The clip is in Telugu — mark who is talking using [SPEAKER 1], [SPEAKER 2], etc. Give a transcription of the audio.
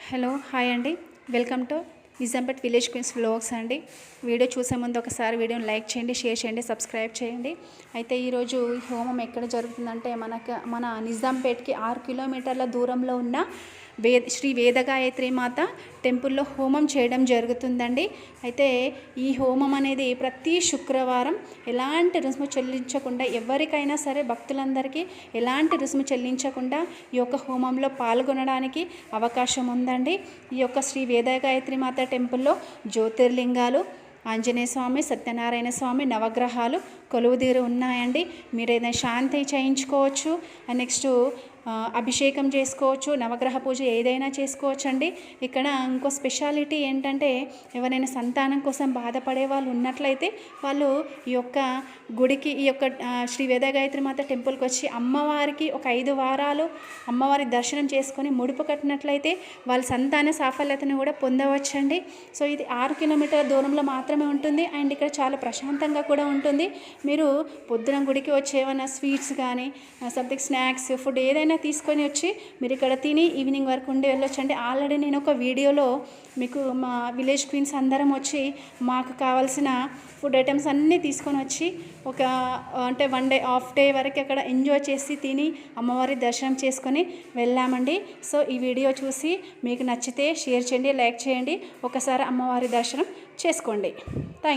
[SPEAKER 1] హలో హాయ్ అండి, welcome to Nizampet village queens vlogs అండి. వీడియో చూసే ముందు ఒకసారి వీడియోని లైక్ చేయండి, షేర్ చేయండి, సబ్స్క్రైబ్ చేయండి. అయితే ఈరోజు ఈ హోమం ఎక్కడ జరుగుతుందంటే మన నిజాంపేట్కి 6 కిలోమీటర్ల దూరంలో ఉన్న శ్రీ వేదగాయత్రి మాత టెంపుల్లో హోమం చేయడం జరుగుతుందండి. అయితే ఈ హోమం అనేది ప్రతి శుక్రవారం ఎలాంటి రుసుము చెల్లించకుండా, ఎవరికైనా సరే భక్తులందరికీ ఎలాంటి రుసుము చెల్లించకుండా ఈ యొక్క హోమంలో పాల్గొనడానికి అవకాశం ఉందండి. ఈ యొక్క శ్రీ వేదగాయత్రి మాత టెంపుల్లో జ్యోతిర్లింగాలు, ఆంజనేయ స్వామి, సత్యనారాయణ స్వామి, నవగ్రహాలు కొలువుదీరు ఉన్నాయండి. మీరు ఏదైనా శాంతి చేయించుకోవచ్చు, నెక్స్ట్ అభిషేకం చేసుకోవచ్చు, నవగ్రహ పూజ ఏదైనా చేసుకోవచ్చు అండి. ఇక్కడ ఇంకో స్పెషాలిటీ ఏంటంటే, ఎవరైనా సంతానం కోసం బాధపడే వాళ్ళు ఉన్నట్లయితే వాళ్ళు ఈ యొక్క గుడికి, ఈ యొక్క శ్రీ వేదగాయత్రి మాత టెంపుల్కి వచ్చి అమ్మవారికి ఒక 5 వారాలు అమ్మవారి దర్శనం చేసుకొని ముడుపు కట్టినట్లయితే వాళ్ళ సంతాన సాఫల్యతను కూడా పొందవచ్చండి. సో ఇది 6 కిలోమీటర్ల దూరంలో మాత్రమే ఉంటుంది. అండ్ ఇక్కడ చాలా ప్రశాంతంగా కూడా ఉంటుంది. మీరు పొద్దున గుడికి వచ్చి ఏమైనా స్వీట్స్ కానీ సంథింగ్ స్నాక్స్, ఫుడ్ ఏదైనా తీసుకొని వచ్చి మీరు ఇక్కడ తిని ఈవినింగ్ వరకు ఉండి వెళ్ళొచ్చండి. ఆల్రెడీ నేను ఒక వీడియోలో మీకు మా విలేజ్ క్వీన్స్ అందరం వచ్చి మాకు కావాల్సిన ఫుడ్ ఐటమ్స్ అన్నీ తీసుకొని వచ్చి అంటే 1 డే హాఫ్ డే వరకు అక్కడ ఎంజాయ్ చేసి తిని అమ్మవారి దర్శనం చేసుకొని వెళ్ళామండి. సో ఈ వీడియో చూసి మీకు నచ్చితే షేర్ చేయండి, లైక్ చేయండి, ఒకసారి అమ్మవారి దర్శనం చేసుకోండి. Thank you.